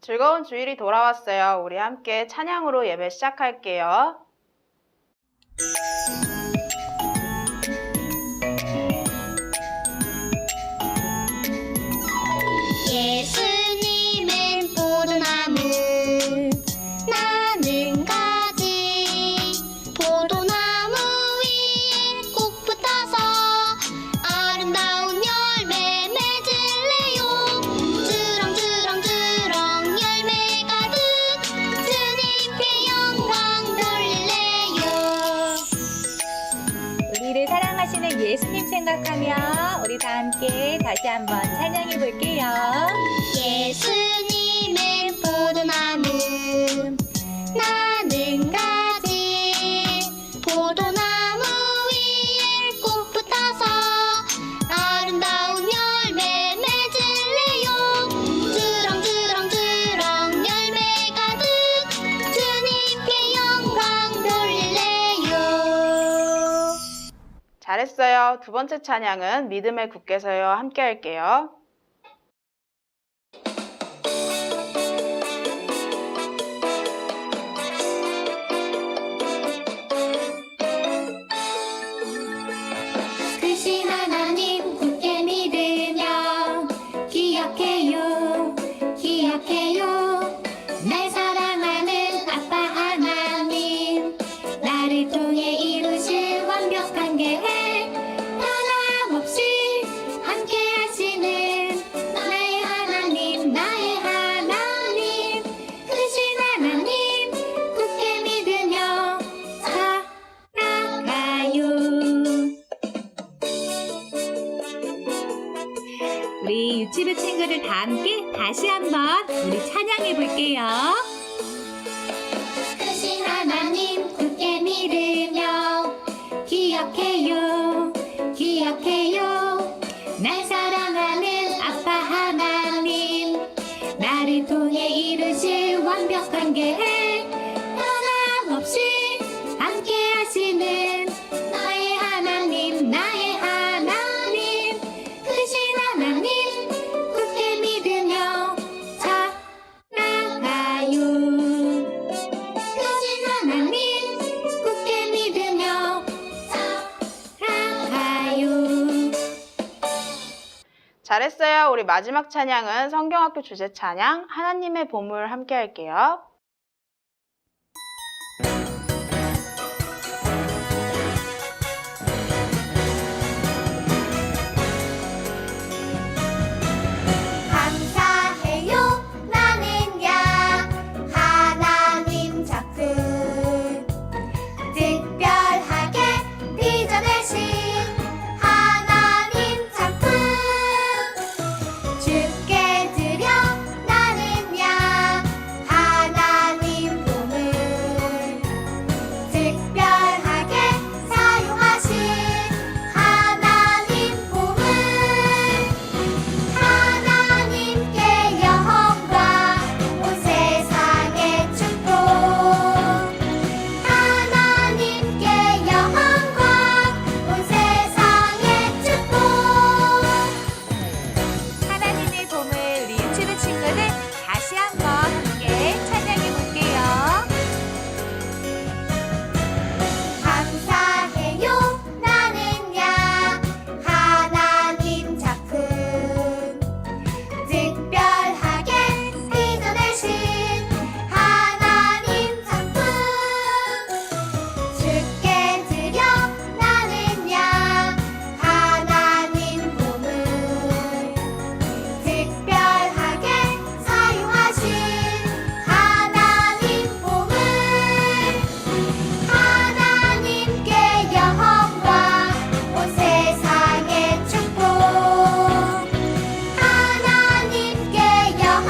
즐거운 주일이 돌아왔어요. 우리 함께 찬양으로 예배 시작할게요. 예수님은 포도나무, 나는 가지. 포도나무 위에 꼭 붙어서 아름다운 열매 맺을래요. 주렁주렁주렁 열매 가득 주님께 영광 돌릴래요. 우리를 사랑하시는 예수님 생각하며 우리 다 함께 다시 한번 찬양해 볼게요. 예수님은 포도나무, 나는 가지. 포도나무 위에 꼭 붙어서 아름다운 열매 맺을래요. 주렁주렁주렁 열매 가득 주님께 영광 돌릴래요. 잘했어요. 두 번째 찬양은 믿음의 굳게 서요 함께 할게요. 크신 하나님 굳게 믿으며 기억해요, 기억해요. 날 사랑하는 아빠 하나님, 나를 통해 이루실 완벽한 계획, 변함없이 함께 하시는 나의 하나님, 나의 하나님. 크신 하나님 굳게 믿으며 살아가요. 우리 유치부 친구들 다 함께 다시 한번 우리 찬양해 볼게요. 크신 하나님 굳게 믿으며 기억해요, 기억해요. 날 사랑하는 아빠 하나님, 나를 통해 이루실 완벽한 계획, 변함없이 함께 하시는 나의 하나님, 나의 하나님. 크신 하나님 굳게 믿으며 살아가요. 크신 하나님 굳게 믿으며 살아가요. 잘했어요. 우리 마지막 찬양은 성경학교 주제 찬양 하나님의 보물 함께 할게요. 감사해요. 나는야 하나님 작품, 특별하게 빚어내신 하나님 작품. 주께 드려 나는야 하나님 보물, 특별하게 사용하신 하나님 보물. 하나님께 영광, 온 세상의 축복. 하나님께 영광, 온 세상의 축복. 하나님의 보물 우리 유치부 친구들 다시 한번 함께 찬양해 볼게요. 감사해요. 나는야 하나님 작품, 특별하게 빚어내신 하나님 작품. 주께 드려 나는야 하나님 보물, 특별하게 사용하신 하나님 보물. 하나님께 영광, 온 세상의 축복. 하나님께 영광,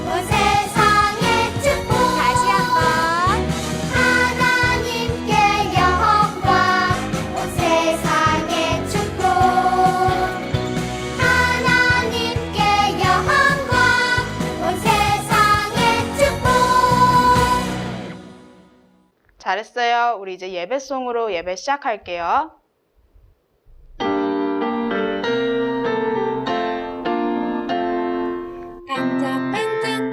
온 세상의 축복. 다시 한번. 하나님께 영광, 온 세상의 축복. 하나님께 영광, 온 세상의 축복. 잘했어요. 우리 이제 예배송으로 예배 시작할게요. 반짝반짝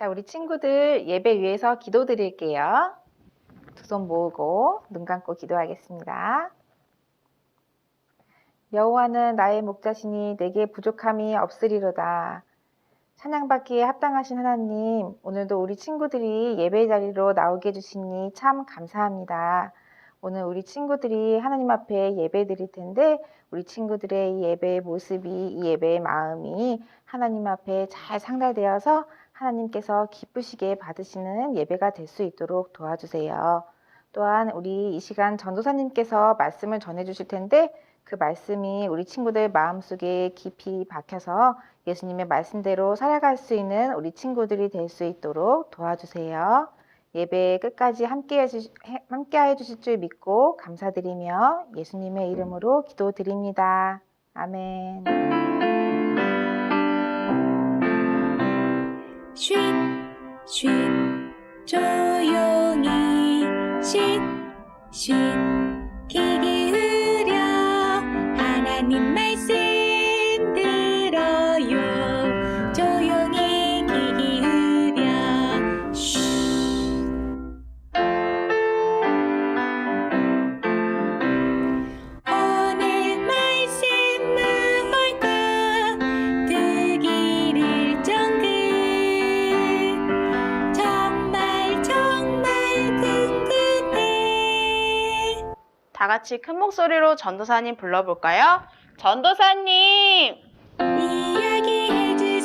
자, 우리 친구들 예배 위해서 기도드릴게요. 두 손 모으고 눈 감고 기도하겠습니다. 여호와는 나의 목자시니 내게 부족함이 없으리로다. 찬양받기에 합당하신 하나님, 오늘도 우리 친구들이 예배 자리로 나오게 해주시니 참 감사합니다. 오늘 우리 친구들이 하나님 앞에 예배 드릴 텐데 우리 친구들의 이 예배의 모습이, 이 예배의 마음이 하나님 앞에 잘 상달되어서 하나님께서 기쁘시게 받으시는 예배가 될 수 있도록 도와주세요. 또한 우리 이 시간 전도사님께서 말씀을 전해주실 텐데 그 말씀이 우리 친구들 마음속에 깊이 박혀서 예수님의 말씀대로 살아갈 수 있는 우리 친구들이 될 수 있도록 도와주세요. 예배 끝까지 함께해 주실 줄 믿고 감사드리며 예수님의 이름으로 기도드립니다. 아멘. 쉿, 쉿, 조용히 쉿, 쉿, 귀 기울여 하나님 말씀 들어요. 조용히 귀 기울여. 쉿. 오늘 말씀 무엇일까 듣기를 정글 정말 궁금해. 다 같이 큰 목소리로 전도사님 불러볼까요? 전도사님! 이야기해주세요.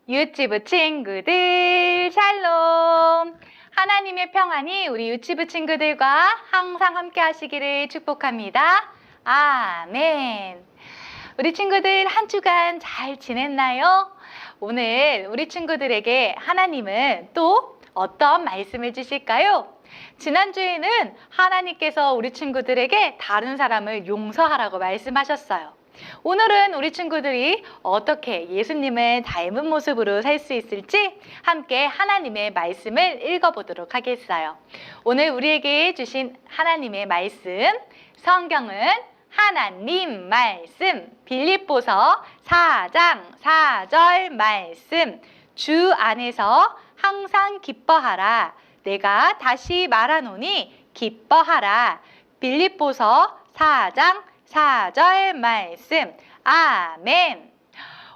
유치부 친구들 샬롬. 하나님의 평안이 우리 유치부 친구들과 항상 함께 하시기를 축복합니다. 아멘. 우리 친구들 한 주간 잘 지냈나요? 오늘 우리 친구들에게 하나님은 또 어떤 말씀을 주실까요? 지난주에는 하나님께서 우리 친구들에게 다른 사람을 용서하라고 말씀하셨어요. 오늘은 우리 친구들이 어떻게 예수님을 닮은 모습으로 살 수 있을지 함께 하나님의 말씀을 읽어보도록 하겠어요. 오늘 우리에게 주신 하나님의 말씀, 성경은 하나님 말씀, 빌립보서 4장 4절 말씀, 주 안에서 항상 기뻐하라. 내가 다시 말하노니 기뻐하라. 빌립보서 4장 4절 말씀. 아멘.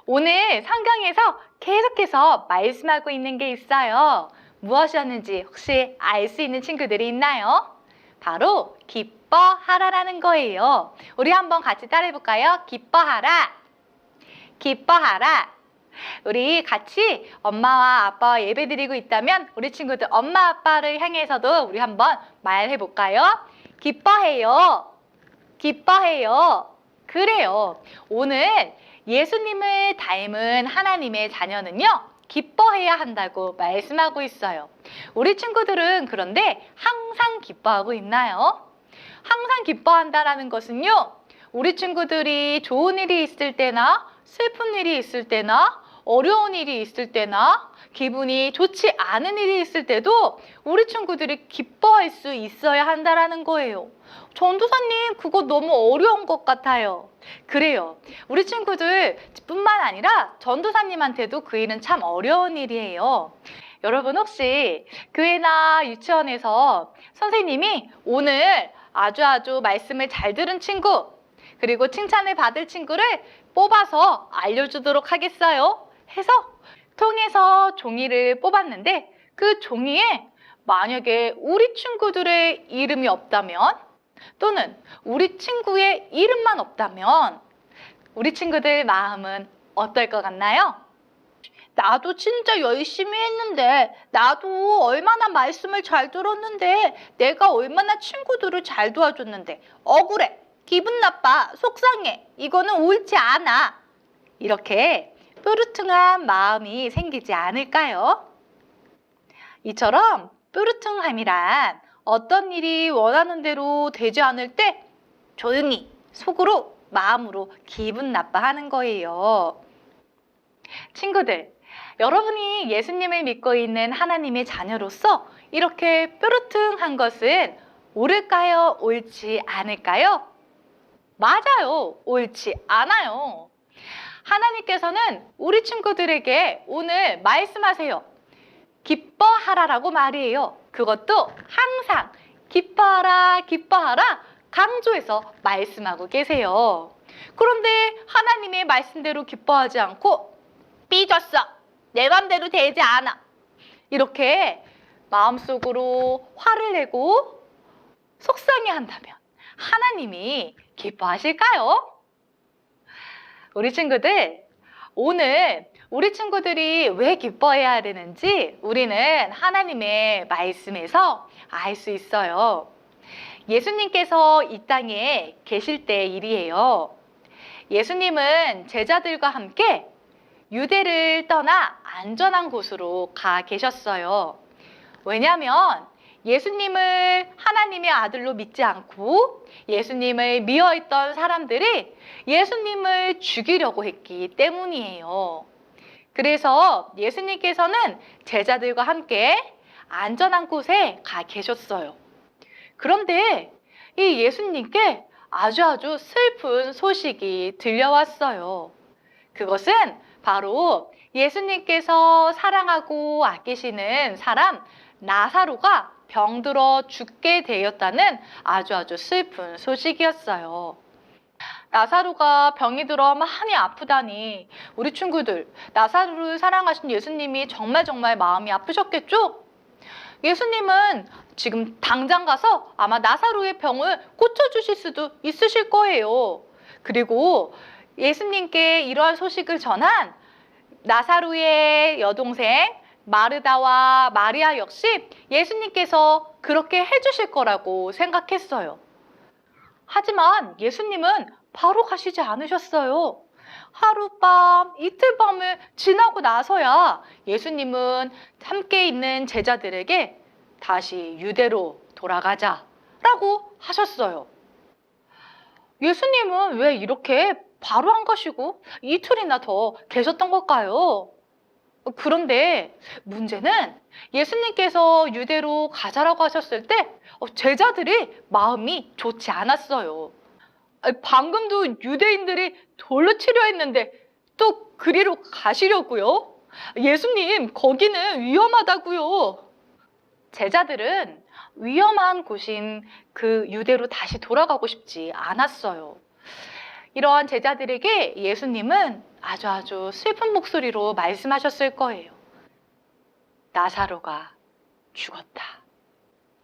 오늘 성경에서 계속해서 말씀하고 있는 게 있어요. 무엇이었는지 혹시 알 수 있는 친구들이 있나요? 바로 기뻐하라라는 거예요. 우리 한번 같이 따라해 볼까요? 기뻐하라. 기뻐하라. 우리 같이 엄마와 아빠와 예배드리고 있다면 우리 친구들 엄마 아빠를 향해서도 우리 한번 말해 볼까요? 기뻐해요. 기뻐해요. 그래요. 오늘 예수님을 닮은 하나님의 자녀는요, 기뻐해야 한다고 말씀하고 있어요. 우리 친구들은 그런데 항상 기뻐하고 있나요? 항상 기뻐한다라는 것은요, 우리 친구들이 좋은 일이 있을 때나 슬픈 일이 있을 때나 어려운 일이 있을 때나 기분이 좋지 않은 일이 있을 때도 우리 친구들이 기뻐할 수 있어야 한다라는 거예요. 전도사님, 그거 너무 어려운 것 같아요. 그래요. 우리 친구들 뿐만 아니라 전도사님한테도 그 일은 참 어려운 일이에요. 여러분 혹시 교회나 유치원에서 선생님이 오늘 아주 말씀을 잘 들은 친구, 그리고 칭찬을 받을 친구를 뽑아서 알려주도록 하겠어요? 해서 통해서 종이를 뽑았는데 그 종이에 만약에 우리 친구들의 이름이 없다면 또는 우리 친구의 이름만 없다면 우리 친구들 마음은 어떨 것 같나요? 나도 진짜 열심히 했는데, 나도 얼마나 말씀을 잘 들었는데, 내가 얼마나 친구들을 잘 도와줬는데 억울해, 기분 나빠, 속상해, 이거는 옳지 않아. 이렇게 뾰루퉁한 마음이 생기지 않을까요? 이처럼 뾰루퉁함이란 어떤 일이 원하는 대로 되지 않을 때 조용히 속으로 마음으로 기분 나빠하는 거예요. 친구들, 여러분이 예수님을 믿고 있는 하나님의 자녀로서 이렇게 뾰루퉁한 것은 옳을까요? 옳지 않을까요? 맞아요. 옳지 않아요. 하나님께서는 우리 친구들에게 오늘 말씀하세요. 기뻐하라라고 말이에요. 그것도 항상 기뻐하라, 기뻐하라 강조해서 말씀하고 계세요. 그런데 하나님의 말씀대로 기뻐하지 않고 삐졌어. 내 맘대로 되지 않아. 이렇게 마음속으로 화를 내고 속상해한다면 하나님이 기뻐하실까요? 우리 친구들, 오늘 우리 친구들이 왜 기뻐해야 되는지 우리는 하나님의 말씀에서 알 수 있어요. 예수님께서 이 땅에 계실 때 일이에요. 예수님은 제자들과 함께 유대를 떠나 안전한 곳으로 가 계셨어요. 왜냐하면 예수님을 하나님의 아들로 믿지 않고 예수님을 미워했던 사람들이 예수님을 죽이려고 했기 때문이에요. 그래서 예수님께서는 제자들과 함께 안전한 곳에 가 계셨어요. 그런데 이 예수님께 아주 슬픈 소식이 들려왔어요. 그것은 바로 예수님께서 사랑하고 아끼시는 사람 나사로가 병들어 죽게 되었다는 아주 슬픈 소식이었어요. 나사로가 병이 들어 많이 아프다니 우리 친구들, 나사로를 사랑하신 예수님이 정말 마음이 아프셨겠죠? 예수님은 지금 당장 가서 아마 나사로의 병을 고쳐주실 수도 있으실 거예요. 그리고 예수님께 이러한 소식을 전한 나사로의 여동생 마르다와 마리아 역시 예수님께서 그렇게 해주실 거라고 생각했어요. 하지만 예수님은 바로 가시지 않으셨어요. 하룻밤, 이틀밤을 지나고 나서야 예수님은 함께 있는 제자들에게 다시 유대로 돌아가자라고 하셨어요. 예수님은 왜 이렇게 바로 안 가시고 이틀이나 더 계셨던 걸까요? 그런데 문제는 예수님께서 유대로 가자라고 하셨을 때 제자들이 마음이 좋지 않았어요. 방금도 유대인들이 돌로 치려 했는데 또 그리로 가시려고요? 예수님, 거기는 위험하다고요. 제자들은 위험한 곳인 그 유대로 다시 돌아가고 싶지 않았어요. 이러한 제자들에게 예수님은 아주 슬픈 목소리로 말씀하셨을 거예요. 나사로가 죽었다.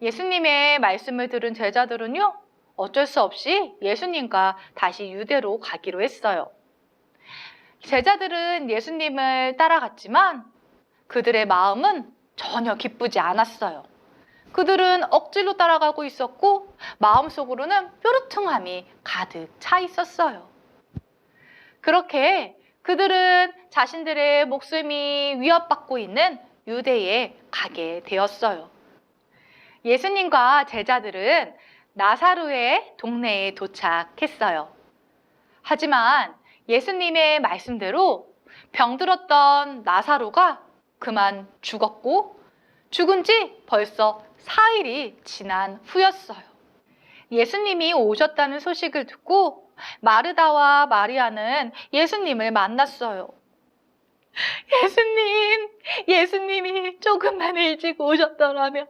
예수님의 말씀을 들은 제자들은요, 어쩔 수 없이 예수님과 다시 유대로 가기로 했어요. 제자들은 예수님을 따라갔지만 그들의 마음은 전혀 기쁘지 않았어요. 그들은 억지로 따라가고 있었고 마음속으로는 뾰루퉁함이 가득 차 있었어요. 그렇게 그들은 자신들의 목숨이 위협받고 있는 유대에 가게 되었어요. 예수님과 제자들은 나사로의 동네에 도착했어요. 하지만 예수님의 말씀대로 병들었던 나사로가 그만 죽었고 죽은 지 벌써 4일이 지난 후였어요. 예수님이 오셨다는 소식을 듣고 마르다와 마리아는 예수님을 만났어요. 예수님이 조금만 일찍 오셨더라면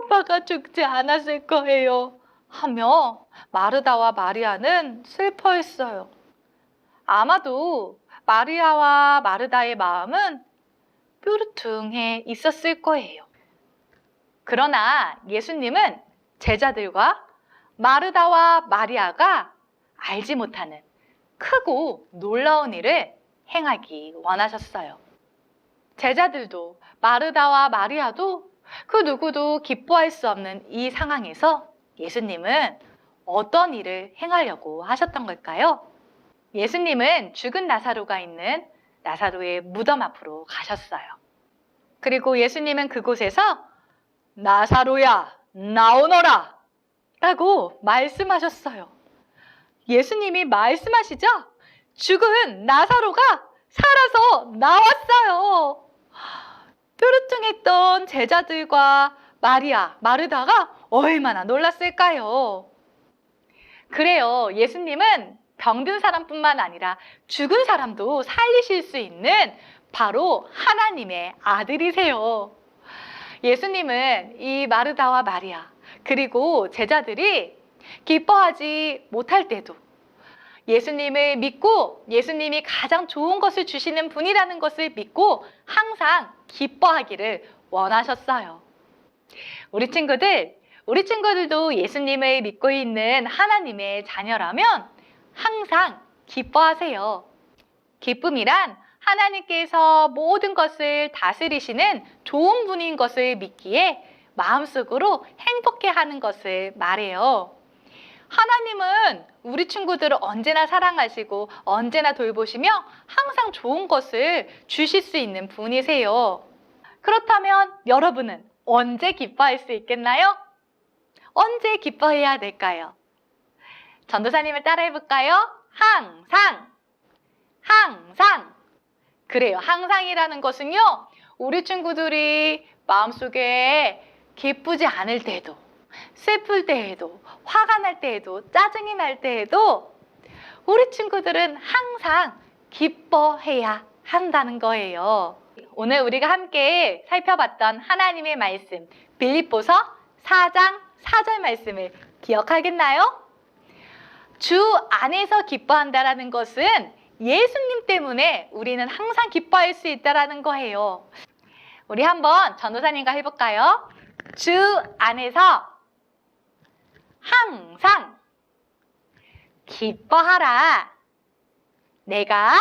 오빠가 죽지 않았을 거예요. 하며 마르다와 마리아는 슬퍼했어요. 아마도 마리아와 마르다의 마음은 뾰루퉁해 있었을 거예요. 그러나 예수님은 제자들과 마르다와 마리아가 알지 못하는 크고 놀라운 일을 행하기 원하셨어요. 제자들도 마르다와 마리아도 그 누구도 기뻐할 수 없는 이 상황에서 예수님은 어떤 일을 행하려고 하셨던 걸까요? 예수님은 죽은 나사로가 있는 나사로의 무덤 앞으로 가셨어요. 그리고 예수님은 그곳에서 나사로야, 나오너라! 라고 말씀하셨어요. 예수님이 말씀하시자 죽은 나사로가 살아서 나왔어요. 뾰루퉁했던 제자들과 마리아, 마르다가 얼마나 놀랐을까요? 그래요. 예수님은 병든 사람뿐만 아니라 죽은 사람도 살리실 수 있는 바로 하나님의 아들이세요. 예수님은 이 마르다와 마리아 그리고 제자들이 기뻐하지 못할 때도 예수님을 믿고 예수님이 가장 좋은 것을 주시는 분이라는 것을 믿고 항상 기뻐하기를 원하셨어요. 우리 친구들도 예수님을 믿고 있는 하나님의 자녀라면 항상 기뻐하세요. 기쁨이란 하나님께서 모든 것을 다스리시는 좋은 분인 것을 믿기에 마음속으로 행복해하는 것을 말해요. 하나님은 우리 친구들을 언제나 사랑하시고 언제나 돌보시며 항상 좋은 것을 주실 수 있는 분이세요. 그렇다면 여러분은 언제 기뻐할 수 있겠나요? 언제 기뻐해야 될까요? 전도사님을 따라해 볼까요? 항상! 항상! 그래요. 항상이라는 것은요, 우리 친구들이 마음속에 기쁘지 않을 때에도, 슬플 때에도, 화가 날 때에도, 짜증이 날 때에도 우리 친구들은 항상 기뻐해야 한다는 거예요. 오늘 우리가 함께 살펴봤던 하나님의 말씀, 빌립보서 4장 4절 말씀을 기억하겠나요? 주 안에서 기뻐한다라는 것은 예수님 때문에 우리는 항상 기뻐할 수 있다라는 거예요. 우리 한번 전도사님과 해볼까요? 주 안에서 항상 기뻐하라. 내가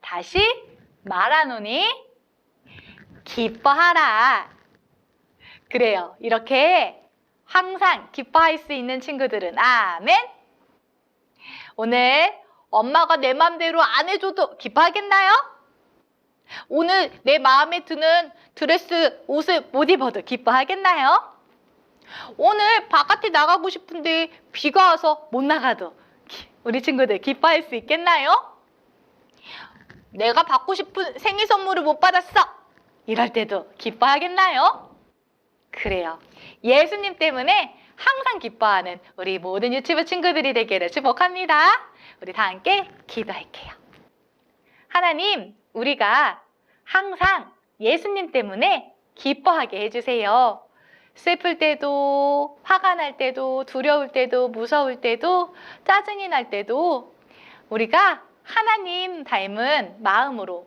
다시 말하노니 기뻐하라. 그래요. 이렇게 항상 기뻐할 수 있는 친구들은 아멘. 오늘 엄마가 내 맘대로 안 해줘도 기뻐하겠나요? 오늘 내 마음에 드는 드레스, 옷을 못 입어도 기뻐하겠나요? 오늘 바깥에 나가고 싶은데 비가 와서 못 나가도 우리 친구들 기뻐할 수 있겠나요? 내가 받고 싶은 생일 선물을 못 받았어. 이럴 때도 기뻐하겠나요? 그래요. 예수님 때문에 항상 기뻐하는 우리 모든 유치부 친구들이 되기를 축복합니다. 우리 다 함께 기도할게요. 하나님, 우리가 항상 예수님 때문에 기뻐하게 해주세요. 슬플 때도, 화가 날 때도, 두려울 때도, 무서울 때도, 짜증이 날 때도 우리가 하나님 닮은 마음으로,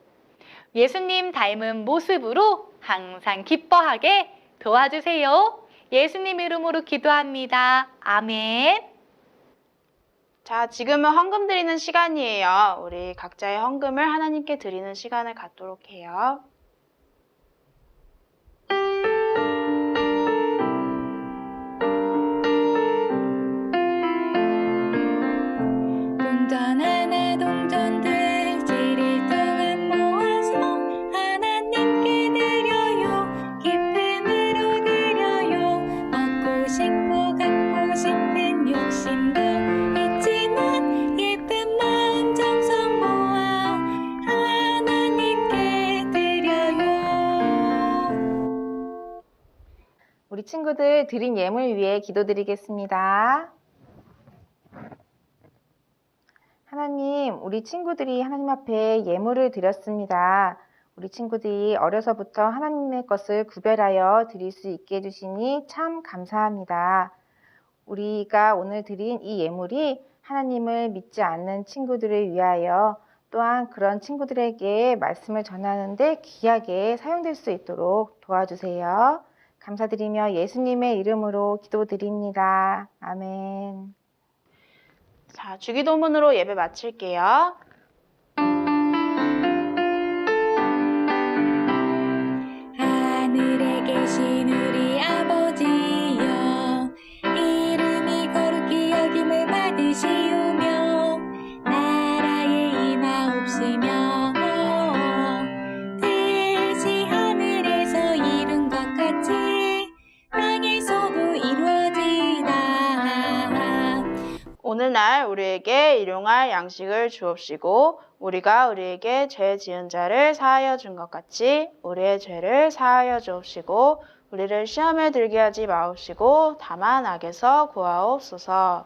예수님 닮은 모습으로 항상 기뻐하게 도와주세요. 예수님 이름으로 기도합니다. 아멘. 자, 지금은 헌금 드리는 시간이에요. 우리 각자의 헌금을 하나님께 드리는 시간을 갖도록 해요. 동전 하나 동전들 7일 동안 모아서 하나님께 드려요. 기쁨으로 드려요. 먹고 싶고 갖고 싶은 욕심도 있지만 예쁜 마음 정성 모아 하나님께 드려요. 우리 친구들 드린 예물 위해 기도드리겠습니다. 하나님, 우리 친구들이 하나님 앞에 예물을 드렸습니다. 우리 친구들이 어려서부터 하나님의 것을 구별하여 드릴 수 있게 해주시니 참 감사합니다. 우리가 오늘 드린 이 예물이 하나님을 믿지 않는 친구들을 위하여 또한 그런 친구들에게 말씀을 전하는데 귀하게 사용될 수 있도록 도와주세요. 감사드리며 예수님의 이름으로 기도드립니다. 아멘. 자, 주기도문으로 예배 마칠게요. 하늘에 계신 우리 아버지여, 이름이 거룩히 여김을 받으시오며 나라의 임하옵시며 뜻이 하늘에서 이룬 것 같이 땅에서도 이루어지이다. 오늘날 우리에게 일용할 양식을 주옵시고 우리가 우리에게 죄 지은 자를 사하여 준 것 같이 우리의 죄를 사하여 주옵시고 우리를 시험에 들게 하지 마옵시고 다만 악에서 구하옵소서.